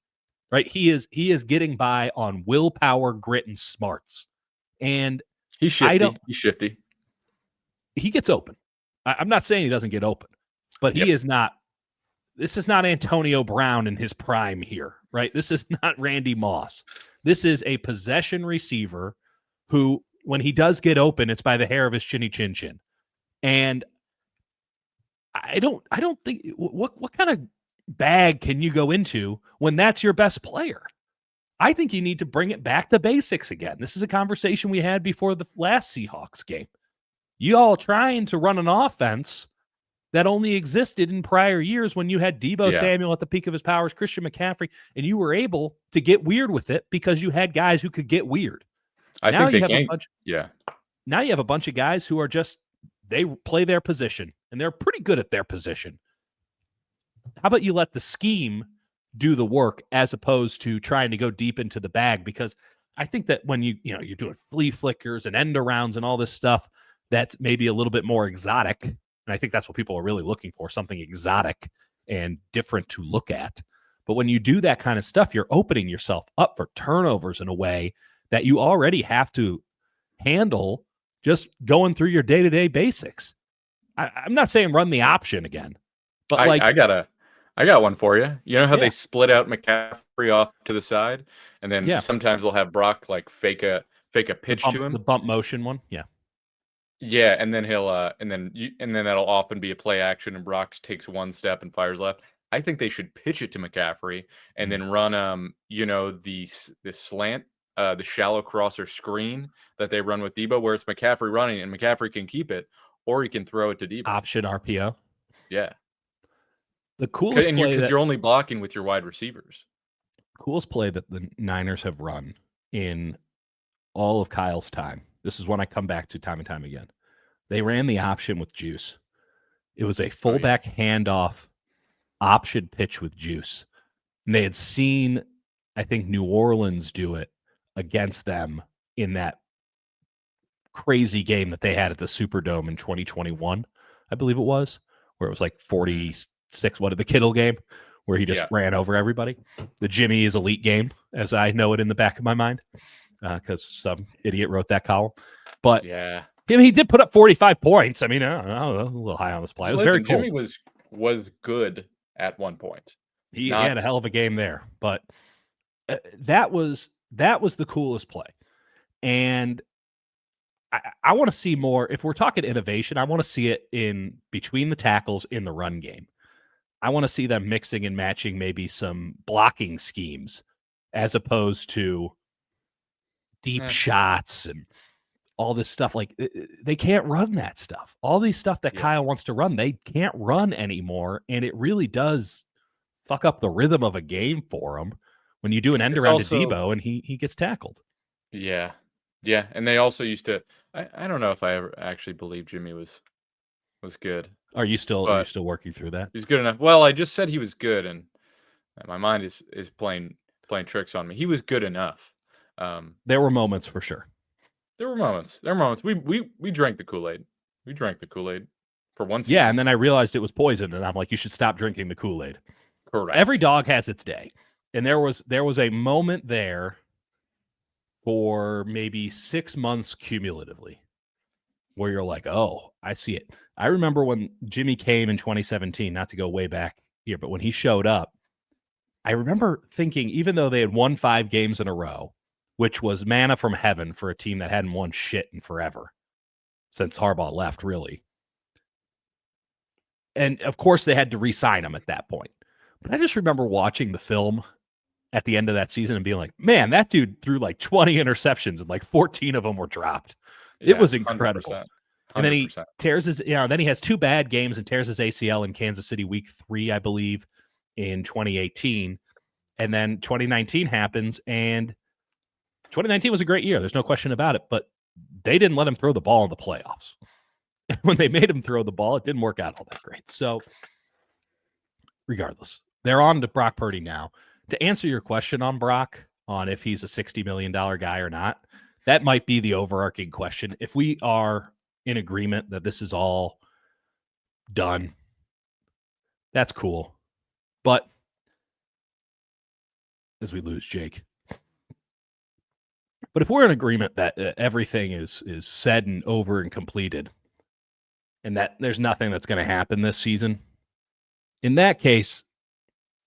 Right? He is getting by on willpower, grit, and smarts. And
he's shifty.
He gets open. I'm not saying he doesn't get open, but he is not. This is not Antonio Brown in his prime here, right? This is not Randy Moss. This is a possession receiver who When he does get open, it's by the hair of his chinny chin chin. And I don't think what kind of bag can you go into when that's your best player? I think you need to bring it back to basics again. This is a conversation we had before the last Seahawks game. You all trying to run an offense that only existed in prior years when you had Deebo Samuel at the peak of his powers, Christian McCaffrey, and you were able to get weird with it because you had guys who could get weird.
I
Now
think
you
they
have
can.
a bunch.
Yeah.
Now you have a bunch of guys who are just, they play their position and they're pretty good at their position. How about you let the scheme do the work as opposed to trying to go deep into the bag? Because I think that when you're doing flea flickers and end arounds and all this stuff, that's maybe a little bit more exotic. And I think that's what people are really looking for, something exotic and different to look at. But when you do that kind of stuff, you're opening yourself up for turnovers in a way that you already have to handle just going through your day-to-day basics. I'm not saying run the option again, but
I got one for you. You know how they split out McCaffrey off to the side, and then sometimes they'll have Brock like fake a pitch to him,
the bump motion one,
yeah, and then he'll and then that'll often be a play action, and Brock takes one step and fires left. I think they should pitch it to McCaffrey and then run the slant, the shallow crosser screen that they run with Deebo, where it's McCaffrey running and McCaffrey can keep it, or he can throw it to Deebo.
Option RPO.
Yeah.
The coolest play
because you're only blocking with your wide receivers.
Coolest play that the Niners have run in all of Kyle's time. This is one I come back to time and time again. They ran the option with Juice. It was a fullback handoff option pitch with Juice. And they had seen, I think, New Orleans do it against them in that crazy game that they had at the Superdome in 2021, I believe it was, where it was like 46, what, the Kittle game, where he just ran over everybody. The Jimmy is elite game, as I know it in the back of my mind, because some idiot wrote that column. But he did put up 45 points. I mean, I don't know, a little high on this play. It was very cold.
Jimmy was good at one point.
He had a hell of a game there, but that was the coolest play. And I want to see more. If we're talking innovation, I want to see it in between the tackles in the run game. I want to see them mixing and matching maybe some blocking schemes as opposed to deep shots and all this stuff. Like, they can't run that stuff. All these stuff that Kyle wants to run, they can't run anymore. And it really does fuck up the rhythm of a game for them when you do an end around to Deebo and he gets tackled.
Yeah. Yeah. And they also used to, I don't know if I ever actually believed Jimmy was good.
Are you still working through that?
He's good enough. Well, I just said he was good, and my mind is playing tricks on me. He was good enough.
There were moments for sure.
There were moments. We drank the Kool-Aid. We drank the Kool-Aid for one season.
Yeah, and then I realized it was poison, and I'm like, you should stop drinking the Kool-Aid.
Correct.
Every dog has its day. And there was a moment there for maybe 6 months cumulatively where you're like, oh, I see it. I remember when Jimmy came in 2017, not to go way back here, but when he showed up, I remember thinking, even though they had won 5 games in a row, which was manna from heaven for a team that hadn't won shit in forever since Harbaugh left, really. And of course, they had to re-sign him at that point. But I just remember watching the film at the end of that season and being like, man, that dude threw like 20 interceptions and like 14 of them were dropped. It was incredible. 100%. And then he tears his, then he has 2 bad games and tears his ACL in Kansas City week 3, I believe, in 2018. And then 2019 happens, and 2019 was a great year. There's no question about it, but they didn't let him throw the ball in the playoffs. And when they made him throw the ball, it didn't work out all that great. So regardless, they're on to Brock Purdy now. To answer your question on Brock, on if he's a $60 million guy or not, that might be the overarching question. If we are in agreement that this is all done, that's cool. But as we lose Jake. But if we're in agreement that everything is said and over and completed, and that there's nothing that's going to happen this season, in that case,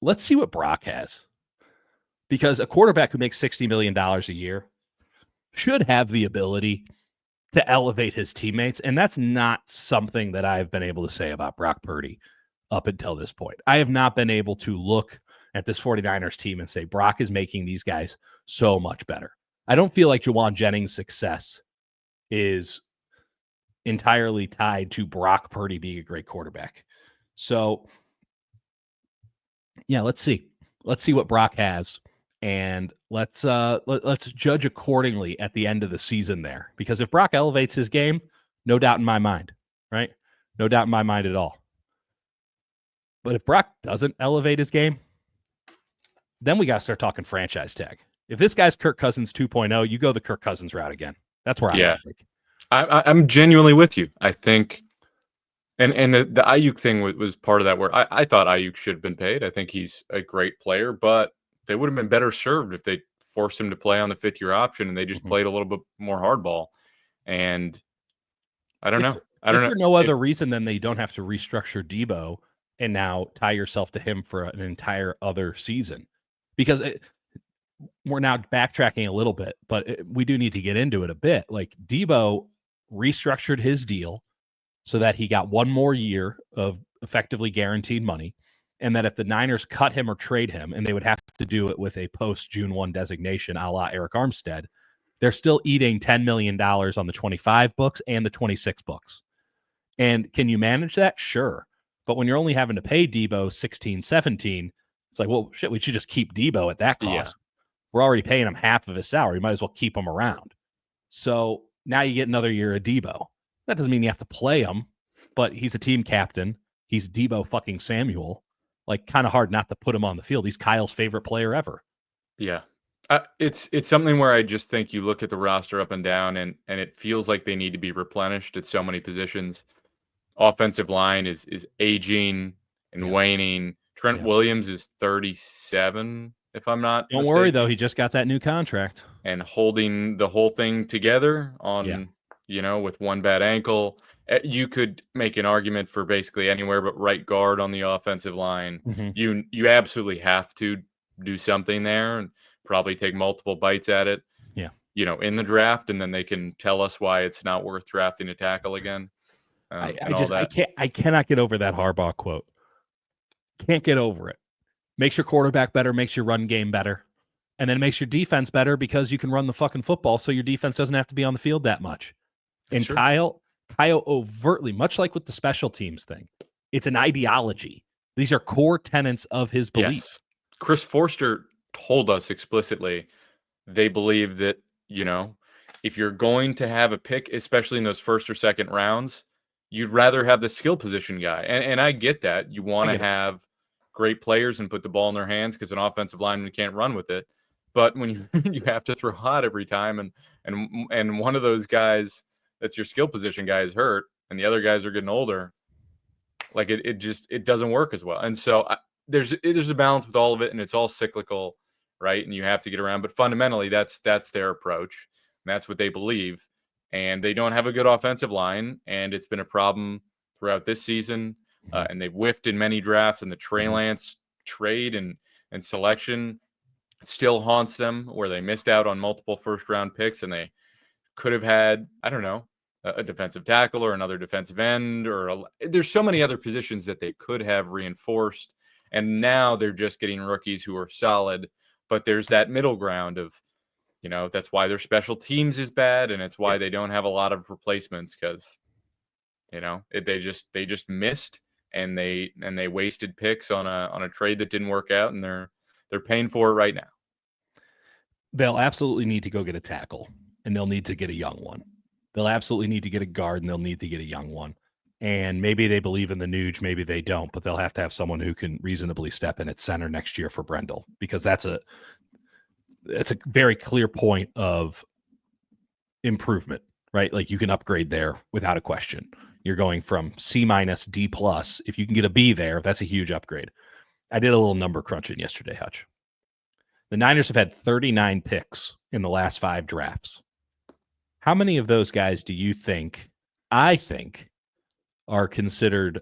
let's see what Brock has. Because a quarterback who makes $60 million a year should have the ability to elevate his teammates. And that's not something that I've been able to say about Brock Purdy up until this point. I have not been able to look at this 49ers team and say Brock is making these guys so much better. I don't feel like Jawan Jennings' success is entirely tied to Brock Purdy being a great quarterback. So, yeah, let's see. Let's see what Brock has, and let's judge accordingly at the end of the season there. Because if Brock elevates his game, no doubt in my mind, right? No doubt in my mind at all. But if Brock doesn't elevate his game, then we got to start talking franchise tag. If this guy's Kirk Cousins 2.0, you go the Kirk Cousins route again. That's where I'm at.
I'm genuinely with you. I think, and the Ayuk thing was part of that. Where I thought Ayuk should have been paid. I think he's a great player, but they would have been better served if they forced him to play on the 5th-year option and they just played a little bit more hardball. And I don't know.
If for no other reason than they don't have to restructure Debo and now tie yourself to him for an entire other season, because we're now backtracking a little bit, but we do need to get into it a bit. Like Debo restructured his deal so that he got one more year of effectively guaranteed money, and that if the Niners cut him or trade him, and they would have to do it with a post-June 1 designation a la Eric Armstead, they're still eating $10 million on the 25 books and the 26 books. And can you manage that? Sure. But when you're only having to pay Debo 16, 17, it's like, well, shit, we should just keep Debo at that cost. Yeah. We're already paying him half of his salary. Might as well keep him around. So now you get another year of Debo. That doesn't mean you have to play him, but he's a team captain. He's Debo fucking Samuel. Like, kind of hard not to put him on the field. He's Kyle's favorite player ever.
Yeah. It's something where I just think you look at the roster up and down, and it feels like they need to be replenished at so many positions. Offensive line is aging and waning. Trent Williams is 37, if I'm not
Don't
mistaken.
worry, though. He just got that new contract.
And holding the whole thing together on, with one bad ankle. You could make an argument for basically anywhere but right guard on the offensive line. Mm-hmm. You absolutely have to do something there and probably take multiple bites at it.
Yeah.
In the draft, and then they can tell us why it's not worth drafting a tackle again.
I cannot get over that Harbaugh quote. Can't get over it. Makes your quarterback better, makes your run game better, and then makes your defense better because you can run the fucking football, so your defense doesn't have to be on the field that much. That's true. Kyle overtly, much like with the special teams thing, it's an ideology. These are core tenets of his belief.
Yes. Chris Forster told us explicitly they believe that, if you're going to have a pick, especially in those first or second rounds, you'd rather have the skill position guy. And I get that. You want to have great players and put the ball in their hands because an offensive lineman can't run with it. But when you have to throw hot every time and one of those guys that's your skill position guy is hurt and the other guys are getting older, like it doesn't work as well. And so there's a balance with all of it, and it's all cyclical, right? And you have to get around. But fundamentally, that's their approach, and that's what they believe. And they don't have a good offensive line, and it's been a problem throughout this season. And they've whiffed in many drafts, and the Trey Lance trade and selection still haunts them, where they missed out on multiple first-round picks, and they could have had, I don't know, a defensive tackle or another defensive end, there's so many other positions that they could have reinforced. And now they're just getting rookies who are solid, but there's that middle ground of, that's why their special teams is bad, and it's why they don't have a lot of replacements because, they just missed and they wasted picks on a trade that didn't work out, and they're paying for it right now.
They'll absolutely need to go get a tackle, and they'll need to get a young one. They'll absolutely need to get a guard, and they'll need to get a young one. And maybe they believe in the Nuge, maybe they don't, but they'll have to have someone who can reasonably step in at center next year for Brendel, because that's a very clear point of improvement, right? Like, you can upgrade there without a question. You're going from C-, D+. If you can get a B there, that's a huge upgrade. I did a little number crunching yesterday, Hutch. The Niners have had 39 picks in the last 5 drafts. How many of those guys do you think, are considered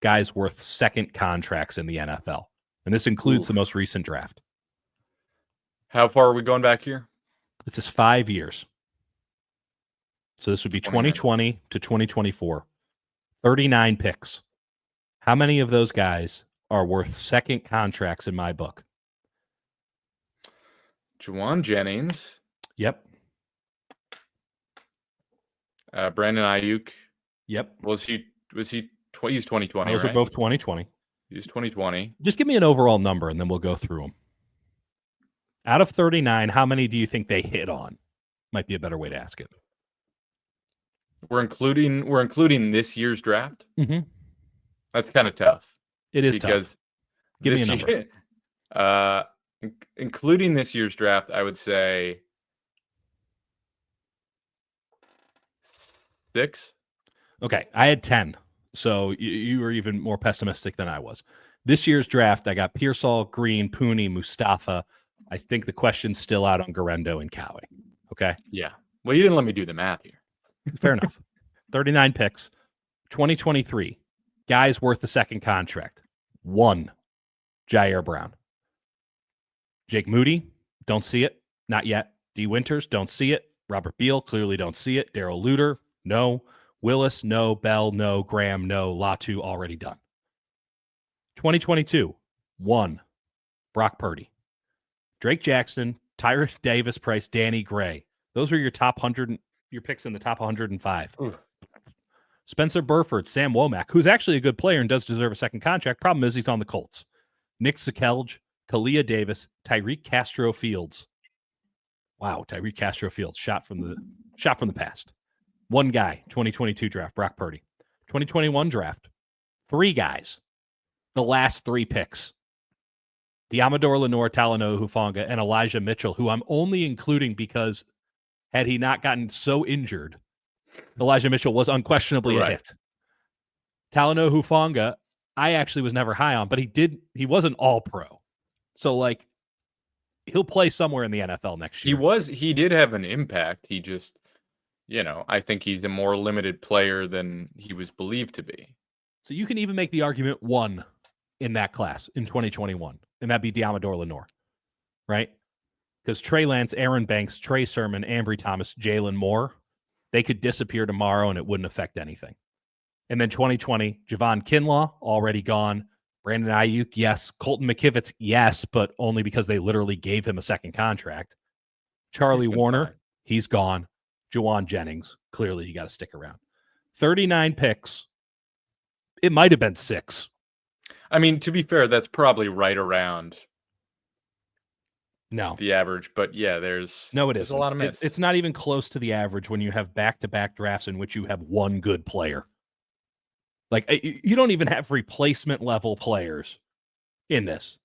guys worth second contracts in the NFL? And this includes the most recent draft.
How far are we going back here?
It's just 5 years. So this would be
29.
2020 to 2024. 39 picks. How many of those guys are worth second contracts in my book?
Juwan Jennings.
Yep.
Brandon Ayuk.
Yep.
He's 2020,
Those
right?
are both 2020.
He's 2020.
Just give me an overall number, and then we'll go through them. Out of 39, how many do you think they hit on? Might be a better way to ask it.
We're including this year's draft.
Mm-hmm.
That's kind of tough.
It is
because
tough. Give me a number.
Including this year's draft, I would say 6.
Okay, I had 10, so you were even more pessimistic than I was. This year's draft, I got Pearsall, Green, Pooney, Mustafa. I think the question's still out on Garendo and Cowie. Okay?
Yeah. Well, you didn't let me do the math here.
Fair enough. 39 picks. 2023, guys worth the second contract. 1, Jair Brown. Jake Moody, don't see it. Not yet. D. Winters, don't see it. Robert Beal, clearly don't see it. Darrell Luter, no. Willis, no. Bell, no. Graham, no. Latu, already done. 2022, 1, Brock Purdy. Drake Jackson, Tyrus Davis Price, Danny Gray. Those are your top 100, your picks in the top 105.
Oof.
Spencer Burford, Sam Womack, who's actually a good player and does deserve a second contract. Problem is he's on the Colts. Nick Sakelj, Kalia Davis, Tyreek Castro Fields. Wow, Tyreek Castro Fields, shot from the past. 1 guy, 2022 draft, Brock Purdy. 2021 draft, 3 guys. The last 3 picks. Diamador Lenore, Talanoa Hufanga, and Elijah Mitchell, who I'm only including because had he not gotten so injured, Elijah Mitchell was unquestionably a hit. Talanoa Hufanga, I actually was never high on, but he was an all-pro. So, like, he'll play somewhere in the NFL next year.
He did have an impact. He just, I think he's a more limited player than he was believed to be.
So you can even make the argument 1 in that class in 2021, and that'd be Diamador Lenore, right? Because Trey Lance, Aaron Banks, Trey Sermon, Ambry Thomas, Jalen Moore, they could disappear tomorrow and it wouldn't affect anything. And then 2020, Javon Kinlaw, already gone. Brandon Ayuk, yes. Colton McKivitz, yes, but only because they literally gave him a second contract. Charlie Warner, he's gone. Juwan Jennings, clearly you got to stick around. 39 picks. It might have been 6.
I mean, to be fair, that's probably right around
No.
the average, but yeah, there's a lot of miss.
It's not even close to the average when you have back-to-back drafts in which you have 1 good player. Like, you don't even have replacement level players in this.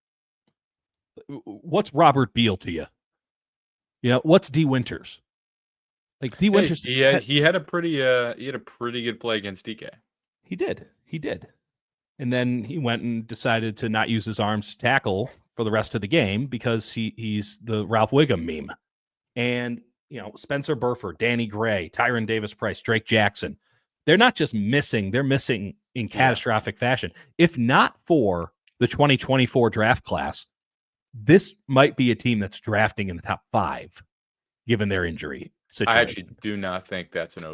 What's Robert Beal to you? What's D. Winters? Like D. Winters,
he had a pretty good play against DK.
He did. And then he went and decided to not use his arms to tackle for the rest of the game because he's the Ralph Wiggum meme. And, Spencer Burford, Danny Gray, Tyron Davis Price, Drake Jackson, they're not just missing, they're missing in catastrophic fashion. If not for the 2024 draft class, this might be a team that's drafting in the top 5, given their injury situation.
I actually do not think that's an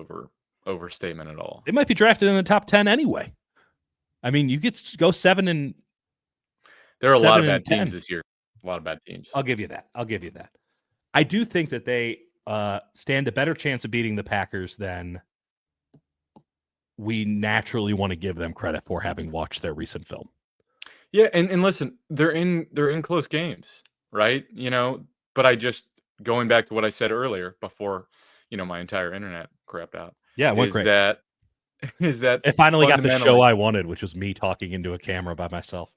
overstatement at all.
It might be drafted in the top 10 anyway. I mean, you get to go 7 and
there are a lot of bad teams this year. A lot of bad teams.
I'll give you that. I do think that they stand a better chance of beating the Packers than we naturally want to give them credit for, having watched their recent film.
Yeah, and listen, they're in close games, right? But I just, going back to what I said earlier before, my entire internet crapped out.
Yeah, it went great.
Is that
it finally got the show I wanted, which was me talking into a camera by myself.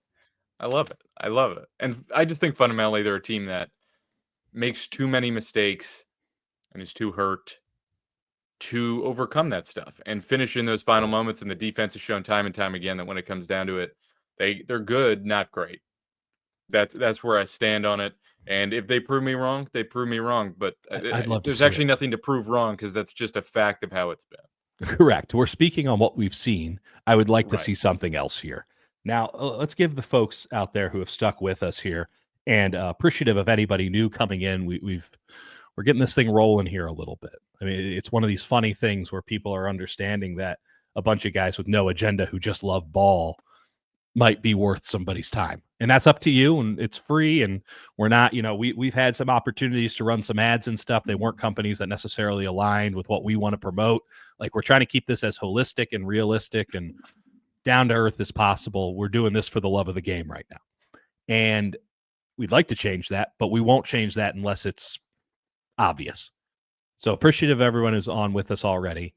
I love it. And I just think fundamentally they're a team that makes too many mistakes and is too hurt to overcome that stuff and finish in those final moments. And the defense has shown time and time again that when it comes down to it, they're good, not great. That's where I stand on it. And if they prove me wrong, they prove me wrong. But there's actually nothing to prove wrong because that's just a fact of how it's been.
Correct. We're speaking on what we've seen. I would like to see something else here. Now, let's give the folks out there who have stuck with us here, and appreciative of anybody new coming in. we're getting this thing rolling here a little bit. I mean, it's one of these funny things where people are understanding that a bunch of guys with no agenda who just love ball might be worth somebody's time. And that's up to you, and it's free, and we're not, we've had some opportunities to run some ads and stuff. They weren't companies that necessarily aligned with what we want to promote. Like, we're trying to keep this as holistic and realistic and down to earth as possible. We're doing this for the love of the game right now. And we'd like to change that, but we won't change that unless it's obvious. So appreciative everyone is on with us already.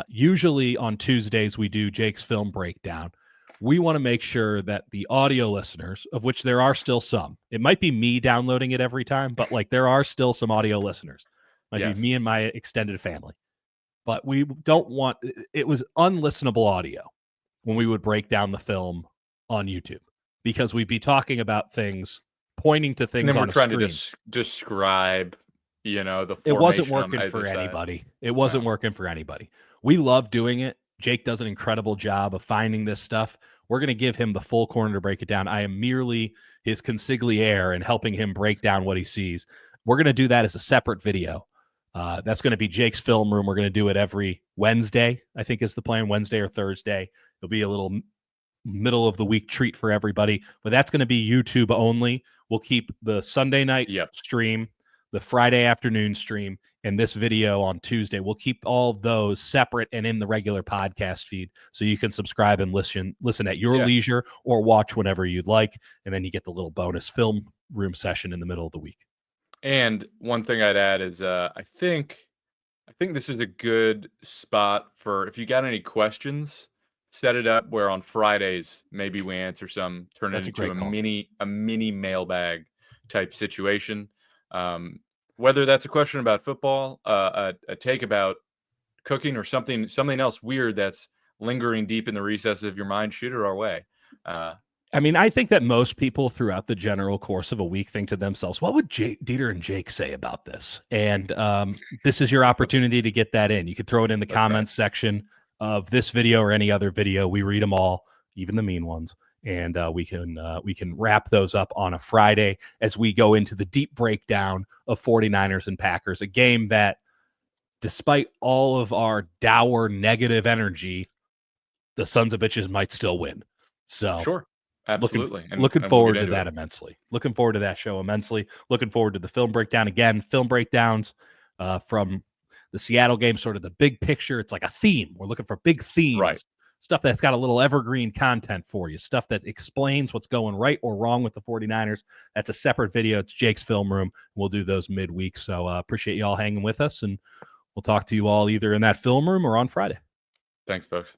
Usually on Tuesdays, we do Jake's film breakdown. We want to make sure that the audio listeners, of which there are still some, it might be me downloading it every time, but like there are still some audio listeners. Might be me and my extended family. But we don't want, it was unlistenable audio when we would break down the film on YouTube, because we'd be talking about things, pointing to things, and then
we're trying to describe, the formation.
It wasn't working for anybody. It wasn't working for anybody. We love doing it. Jake does an incredible job of finding this stuff. We're going to give him the full corner to break it down. I am merely his consigliere and helping him break down what he sees. We're going to do that as a separate video. That's going to be Jake's Film Room. We're going to do it every Wednesday, I think is the plan, Wednesday or Thursday. It'll be a little middle of the week treat for everybody, but that's going to be YouTube only. We'll keep the Sunday night stream, the Friday afternoon stream, and this video on Tuesday. We'll keep all of those separate and in the regular podcast feed, so you can subscribe and listen at your leisure or watch whenever you'd like. And then you get the little bonus film room session in the middle of the week.
And one thing I'd add is I think this is a good spot for, if you got any questions, set it up where on Fridays maybe we answer some, turn it into a mini mailbag type situation. Whether that's a question about football, a take about cooking, or something else weird that's lingering deep in the recesses of your mind, shoot it our way.
I mean, I think that most people throughout the general course of a week think to themselves, what would Dieter and Jake say about this? And this is your opportunity to get that in. You could throw it in the comments section of this video or any other video. We read them all, even the mean ones. And we can wrap those up on a Friday as we go into the deep breakdown of 49ers and Packers, a game that, despite all of our dour negative energy, the sons of bitches might still win. So
sure. Absolutely.
Looking forward to that immensely. Looking forward to that show immensely. Looking forward to the film breakdown. Again, film breakdowns from the Seattle game, sort of the big picture. It's like a theme. We're looking for big themes.
Right.
Stuff that's got a little evergreen content for you. Stuff that explains what's going right or wrong with the 49ers. That's a separate video. It's Jake's Film Room. We'll do those midweek. So appreciate you all hanging with us, and we'll talk to you all either in that film room or on Friday.
Thanks, folks.